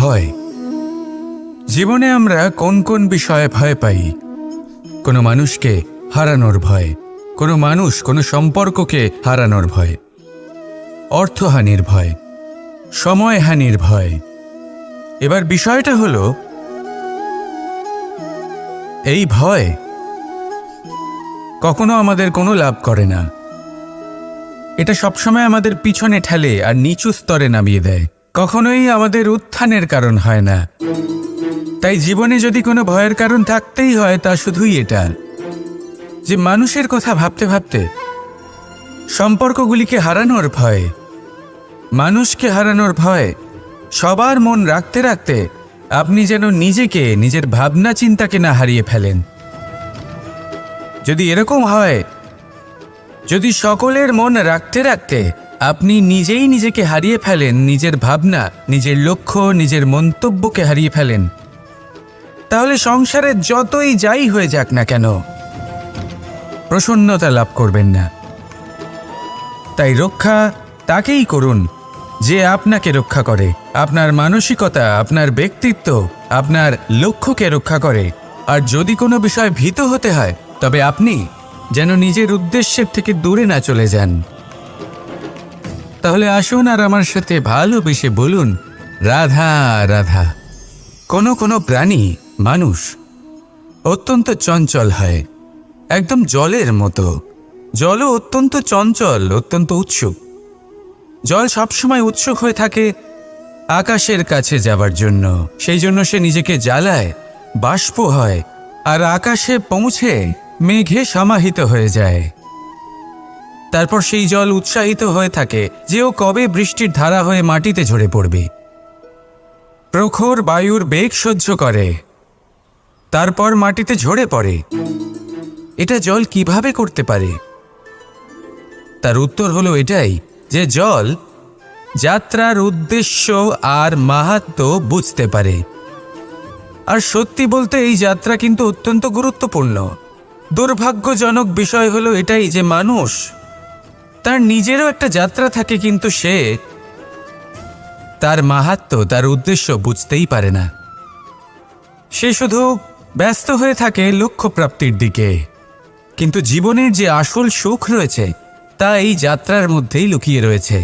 ভয়। জীবনে আমরা কোন কোন বিষয়ে ভয় পাই? কোনো মানুষকে হারানোর ভয়, কোনো মানুষ কোনো সম্পর্ককে হারানোর ভয়, অর্থহানির ভয়, সময়হানির ভয়। এবার বিষয়টা হলো, এই ভয় কখনো আমাদের কোনো লাভ করে না। এটা সবসময় আমাদের পিছনে ঠেলে আর নিচু স্তরে নামিয়ে দেয়, কখনোই আমাদের উত্থানের কারণ হয় না। তাই জীবনে যদি কোনো ভয়ের কারণ থাকতেই হয়, তা শুধুই এটা যে মানুষের কথা ভাবতে ভাবতে সম্পর্কগুলিকে হারানোর ভয়, মানুষকে হারানোর ভয়, সবার মন রাখতে রাখতে আপনি যেন নিজেকে, নিজের ভাবনা চিন্তাকে না হারিয়ে ফেলেন। যদি এরকম হয়, যদি সকলের মন রাখতে রাখতে আপনি নিজেই নিজেকে হারিয়ে ফেলেন, নিজের ভাবনা, নিজের লক্ষ্য, নিজের মন্তব্যকে হারিয়ে ফেলেন, তাহলে সংসারে যতই যাই হয়ে যাক না কেন প্রসন্নতা লাভ করবেন না। তাই রক্ষা তাকেই করুন যে আপনাকে রক্ষা করে, আপনার মানসিকতা, আপনার ব্যক্তিত্ব, আপনার লক্ষ্যকে রক্ষা করে। আর যদি কোনো বিষয় ভীত হতে হয়, তবে আপনি যেন নিজের উদ্দেশ্যের থেকে দূরে না চলে যান। তাহলে আসুন আর আমার সাথে ভালোবেসে বলুন, রাধা রাধা। কোনো কোনো প্রাণী, মানুষ অত্যন্ত চঞ্চল হয়, একদম জলের মতো। জলও অত্যন্ত চঞ্চল, অত্যন্ত উৎসুক। জল সবসময় উৎসুক হয়ে থাকে আকাশের কাছে যাবার জন্য। সেই জন্য সে নিজেকে জ্বালায়, বাষ্প হয়, আর আকাশে পৌঁছে মেঘে সমাহিত হয়ে যায়। তারপর সেই জল উৎসাহিত হয়ে থাকে যে ও কবে বৃষ্টির ধারা হয়ে মাটিতে ঝরে পড়বে। প্রখর বায়ুর বেগ সহ্য করে, তারপর মাটিতে ঝরে পড়ে। এটা জল কিভাবে করতে পারে? তার উত্তর হলো এটাই যে জল যাত্রার উদ্দেশ্য আর মাহাত্ম্য বুঝতে পারে। আর সত্যি বলতে এই যাত্রা কিন্তু অত্যন্ত গুরুত্বপূর্ণ। দুর্ভাগ্যজনক বিষয় হলো এটাই যে মানুষ, তার নিজেরও একটা যাত্রা থাকে, কিন্তু সে তার মাহাত্ম্য, তার উদ্দেশ্য বুঝতেই পারে না। সে শুধু ব্যস্ত হয়ে থাকে লক্ষ্য প্রাপ্তির দিকে। কিন্তু জীবনের যে আসল সুখ রয়েছে তা এই যাত্রার মধ্যেই লুকিয়ে রয়েছে।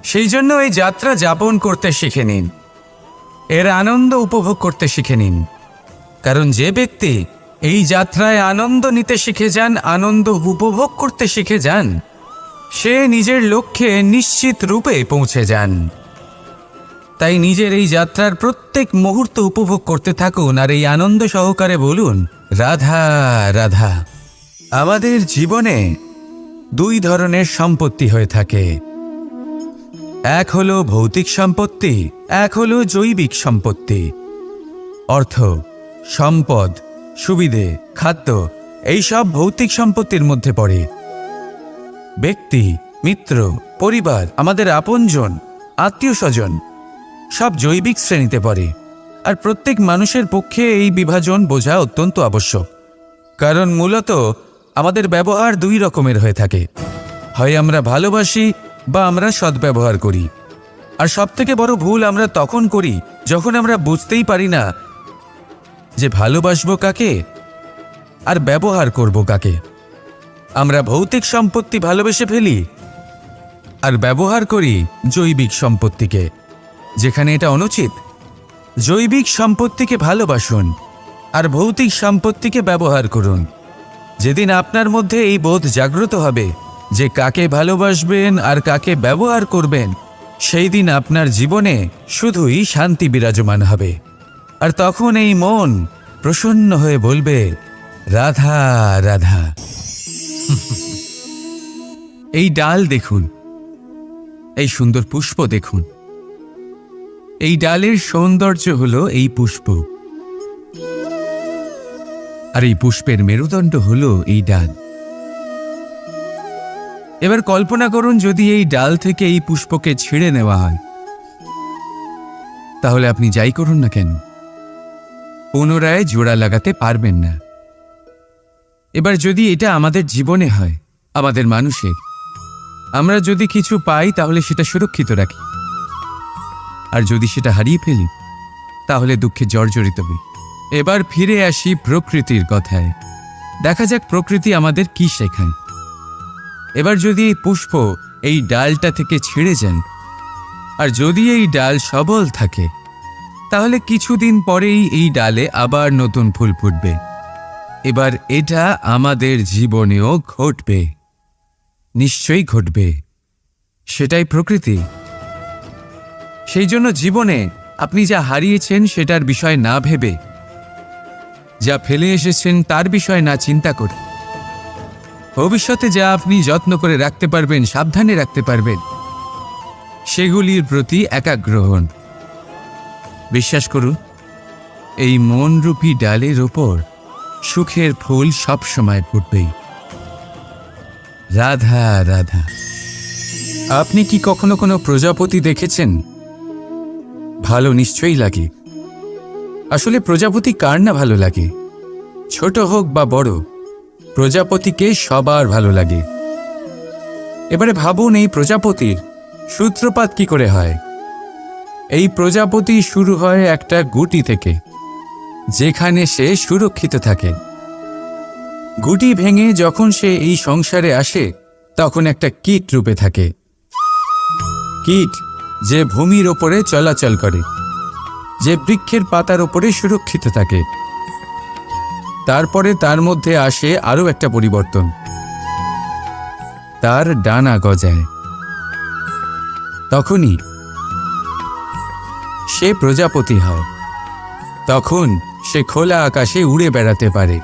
সেই জন্য এই যাত্রা যাপন করতে শিখে নিন, এর আনন্দ উপভোগ করতে শিখে নিন। কারণ যে ব্যক্তি এই যাত্রায় আনন্দ নিতে শিখে যান, আনন্দ উপভোগ করতে শিখে যান, সে নিজের লক্ষ্যে নিশ্চিত রূপে পৌঁছে যান। তাই নিজের এই যাত্রার প্রত্যেক মুহূর্ত উপভোগ করতে থাকুন আর এই আনন্দ সহকারে বলুন, রাধা রাধা। আমাদের জীবনে দুই ধরনের সম্পত্তি হয়ে থাকে, এক হলো ভৌতিক সম্পত্তি, এক হলো জৈবিক সম্পত্তি। অর্থ, সম্পদ, সুবিধে, খাদ্য, এইসব ভৌতিক সম্পত্তির মধ্যে পড়ে। ব্যক্তি, মিত্র, পরিবার, আমাদের আপনজন, আত্মীয় স্বজন সব জৈবিক শ্রেণীতে পড়ে। আর প্রত্যেক মানুষের পক্ষে এই বিভাজন বোঝা অত্যন্ত আবশ্যক। কারণ মূলত আমাদের ব্যবহার দুই রকমের হয়ে থাকে, হয় আমরা ভালোবাসি বা আমরা সদ্ব্যবহার করি। আর সবথেকে বড় ভুল আমরা তখন করি যখন আমরা বুঝতেই পারি না যে ভালোবাসবো কাকে আর ব্যবহার করব কাকে। আমরা ভৌতিক সম্পত্তি ভালোবেসে ফেলি আর ব্যবহার করি জৈবিক সম্পত্তিকে, যেখানে এটা অনুচিত। জৈবিক সম্পত্তিকে ভালোবাসুন আর ভৌতিক সম্পত্তিকে ব্যবহার করুন। যেদিন আপনার মধ্যে এই বোধ জাগ্রত হবে যে কাকে ভালোবাসবেন আর কাকে ব্যবহার করবেন, সেই দিন আপনার জীবনে শুধুই শান্তি বিরাজমান হবে। আর তখন এই মন প্রসন্ন হয়ে বলবে, রাধা রাধা। এই ডাল দেখুন, এই সুন্দর পুষ্প দেখুন। এই ডালের সৌন্দর্য হলো এই পুষ্প, আর এই পুষ্পের মেরুদণ্ড হলো এই ডাল। এবার কল্পনা করুন, যদি এই ডাল থেকে এই পুষ্পকে ছিঁড়ে নেওয়া হয়, তাহলে আপনি যাই করুন না কেন পুনরায় জোড়া লাগাতে পারবেন না। এবার যদি এটা আমাদের জীবনে হয়, আমাদের মানুষের, আমরা যদি কিছু পাই তাহলে সেটা সুরক্ষিত রাখি, আর যদি সেটা হারিয়ে ফেলি তাহলে দুঃখে জর্জরিত হই। এবার ফিরে আসি প্রকৃতির কথায়। দেখা যাক প্রকৃতি আমাদের কি শেখায়। এবার যদি এই পুষ্প এই ডালটা থেকে ছিঁড়ে যান, আর যদি এই ডাল সবল থাকে, তাহলে কিছুদিন পরেই এই ডালে আবার নতুন ফুল ফুটবে। এবার এটা আমাদের জীবনেও ঘটবে, নিশ্চয়ই ঘটবে। সেটাই প্রকৃতি। সেই জন্য জীবনে আপনি যা হারিয়েছেন সেটার বিষয় না ভেবে, যা ফেলে এসেছেন তার বিষয় না চিন্তা করে, ভবিষ্যতে যা আপনি যত্ন করে রাখতে পারবেন, সাবধানে রাখতে পারবেন, সেগুলির প্রতি একাগ্র হন। বিশ্বাস করুন, এই মনরূপী ডালের ওপর সুখের ফুল সবসময় ফুটবেই। রাধা রাধা। আপনি কি কখনো কোনো প্রজাপতি দেখেছেন? ভালো নিশ্চয়ই লাগে। আসলে প্রজাপতি কার না ভালো লাগে? ছোট হোক বা বড়, প্রজাপতিকে সবার ভালো লাগে। এবারে ভাবুন, এই প্রজাপতির সূত্রপাত কি করে হয়? এই প্রজাপতি শুরু হয় একটা গুটি থেকে, যেখানে সে সুরক্ষিত থাকে। গুটি ভেঙে যখন সে এই সংসারে আসে, তখন একটা কীট রূপে থাকে। কীট যে ভূমির ওপরে চলাচল করে, যে বৃক্ষের পাতার ওপরে সুরক্ষিত থাকে। তারপরে তার মধ্যে আসে আরও একটা পরিবর্তন, তার ডানা গজায়। তখনই সে প্রজাপতি হয়। তখন সে খোলা আকাশে উড়ে বেড়াতে পারে।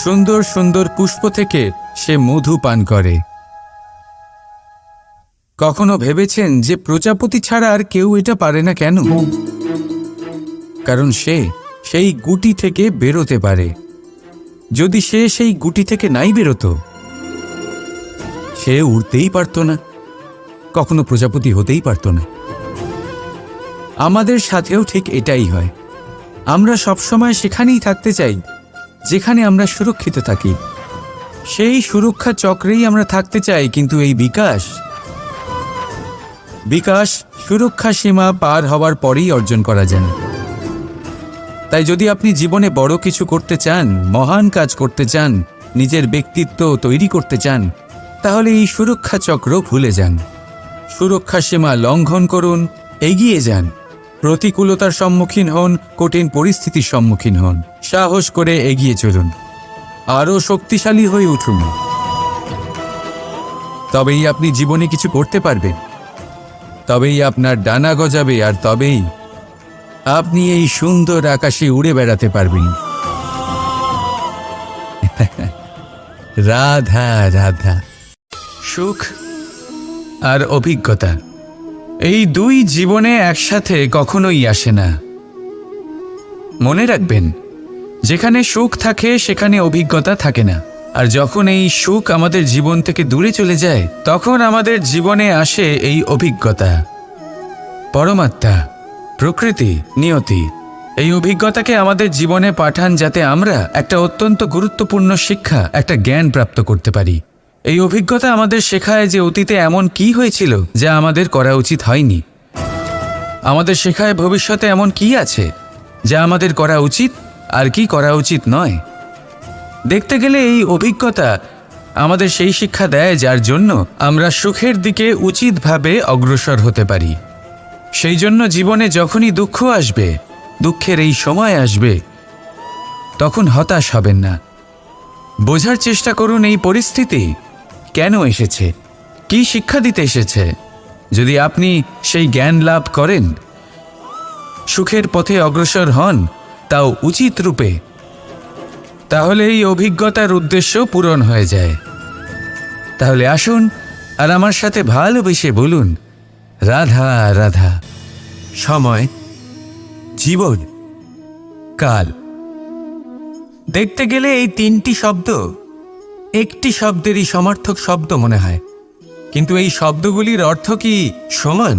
সুন্দর সুন্দর পুষ্প থেকে সে মধু পান করে। কখনো ভেবেছেন যে প্রজাপতি ছাড়া আর কেউ এটা পারে না কেন? কারণ সে সেই গুটি থেকে বেরোতে পারে। যদি সে সেই গুটি থেকে নাই বেরোতো, সে উড়তেই পারত না, কখনো প্রজাপতি হতেই পারত না। আমাদের সাথেও ঠিক এটাই হয়। আমরা সবসময় সেখানেই থাকতে চাই যেখানে আমরা সুরক্ষিত থাকি। সেই সুরক্ষা চক্রেই আমরা থাকতে চাই, কিন্তু এই বিকাশ সুরক্ষা সীমা পার হওয়ার পরেই অর্জন করা যায়। তাই যদি আপনি জীবনে বড় কিছু করতে চান, মহান কাজ করতে চান, নিজের ব্যক্তিত্ব তৈরি করতে চান, তাহলে এই সুরক্ষা চক্র ভুলে যান। সুরক্ষা সীমা লঙ্ঘন করুন, এগিয়ে যান, প্রতিকূলতার সম্মুখীন হন, কঠিন পরিস্থিতির সম্মুখীন হন, সাহস করে এগিয়ে চলুন, আরও শক্তিশালী হয়ে উঠুন। তবেই আপনি জীবনে কিছু করতে পারবেন, তবেই আপনার ডানা গজাবে, আর তবেই আপনি এই সুন্দর আকাশে উড়ে বেড়াতে পারবেন। রাধা রাধা। সুখ আর অভিজ্ঞতা, এই দুই জীবনে একসাথে কখনোই আসে না। মনে রাখবেন, যেখানে সুখ থাকে সেখানে অভিজ্ঞতা থাকে না। আর যখন এই সুখ আমাদের জীবন থেকে দূরে চলে যায়, তখন আমাদের জীবনে আসে এই অভিজ্ঞতা। পরমাত্মা, প্রকৃতি, নিয়তি এই অভিজ্ঞতাকে আমাদের জীবনে পাঠান, যাতে আমরা একটা অত্যন্ত গুরুত্বপূর্ণ শিক্ষা, একটা জ্ঞান প্রাপ্ত করতে পারি। এই অভিজ্ঞতা আমাদের শেখায় যে অতীতে এমন কি হয়েছিল যা আমাদের করা উচিত হয়নি। আমাদের শেখায় ভবিষ্যতে এমন কি আছে যা আমাদের করা উচিত আর কি করা উচিত নয়। দেখতে গেলে এই অভিজ্ঞতা আমাদের সেই শিক্ষা দেয় যার জন্য আমরা সুখের দিকে উচিতভাবে অগ্রসর হতে পারি। সেই জন্য জীবনে যখনই দুঃখ আসবে, দুঃখের এই সময় আসবে, তখন হতাশ হবেন না। বোঝার চেষ্টা করুন এই পরিস্থিতি কেন এসেছে, কি শিক্ষা দিতে এসেছে। যদি আপনি সেই জ্ঞান লাভ করেন, সুখের পথে অগ্রসর হন, তাও উচিত রূপে, তাহলে এই অভিজ্ঞতার উদ্দেশ্য পূরণ হয়ে যায়। তাহলে আসুন আর আমার সাথে ভালোবেসে বলুন, রাধা রাধা। সময়, জীবন, কাল। দেখতে গেলে এই তিনটি শব্দ একটি শব্দেরই সমার্থক শব্দ মনে হয়, কিন্তু এই শব্দগুলির অর্থ কি সমান?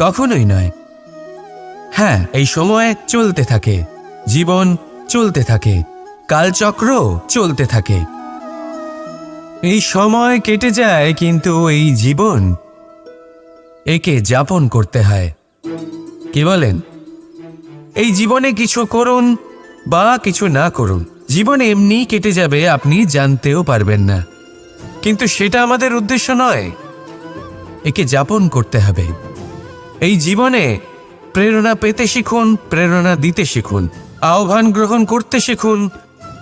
কখনোই নয়। হ্যাঁ, এই সময় চলতে থাকে, জীবন চলতে থাকে, কালচক্র চলতে থাকে। এই সময় কেটে যায়, কিন্তু এই জীবন একে যাপন করতে হয়। কি বলেন? এই জীবনে কিছু করুন বা কিছু না করুন, জীবন এমনি কেটে যাবে, আপনি জানতেও পারবেন না। কিন্তু সেটা আমাদের উদ্দেশ্য নয়। একে যাপন করতে হবে। এই জীবনে প্রেরণা পেতে শিখুন, প্রেরণা দিতে শিখুন, আহ্বান গ্রহণ করতে শিখুন,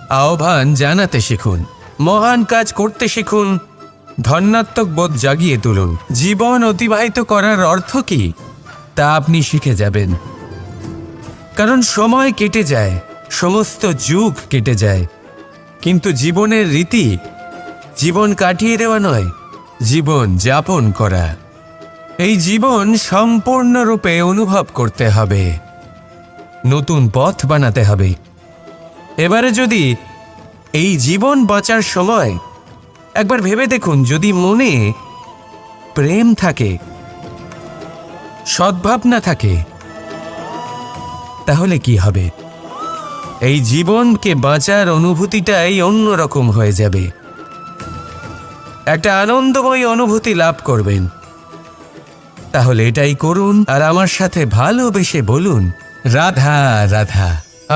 আহ্বান জানাতে শিখুন, মহান কাজ করতে শিখুন, ধন্যাত্মক বোধ জাগিয়ে তুলুন। জীবন অতিবাহিত করার অর্থ কি তা আপনি শিখে যাবেন। কারণ সময় কেটে যায়, সমস্ত যুগ কেটে যায়, কিন্তু জীবনের রীতি জীবন কাটিয়ে দেওয়া নয়, জীবন যাপন করা। এই জীবন সম্পূর্ণরূপে অনুভব করতে হবে, নতুন পথ বানাতে হবে। এবারে যদি এই জীবন বাঁচার সময় একবার ভেবে দেখুন, যদি মনে প্রেম থাকে, সদ্ভাবনা থাকে, তাহলে কি হবে? এই জীবনকে বাঁচার অনুভূতিটাই অন্যরকম হয়ে যাবে, একটা আনন্দময় অনুভূতি লাভ করবেন। তাহলে এটাই করুন আর আমার সাথে ভালোবেসে বলুন, রাধা রাধা।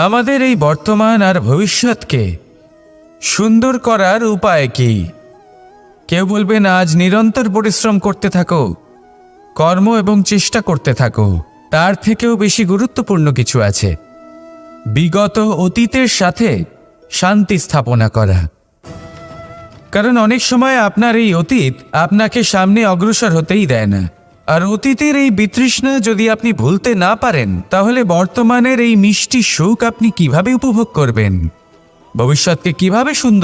আমাদের এই বর্তমান আর ভবিষ্যৎকে সুন্দর করার উপায় কি? কেউ বলবেন আজ নিরন্তর পরিশ্রম করতে থাকো, কর্ম এবং চেষ্টা করতে থাকো। তার থেকেও বেশি গুরুত্বপূর্ণ কিছু আছে, বিগত অতীতের সাথে শান্তি স্থাপনা করা। কারণ অনেক সময় আপনার এই অতীত আপনাকে সামনে অগ্রসর হতেই দেয় না। আর অতীতের এই বিতৃষ্ণা যদি আপনি ভুলতে না পারেন, তাহলে বর্তমানের এই মিষ্টি সুখ আপনি কিভাবে উপভোগ করবেন? ভবিষ্যৎকে কিভাবে সুন্দর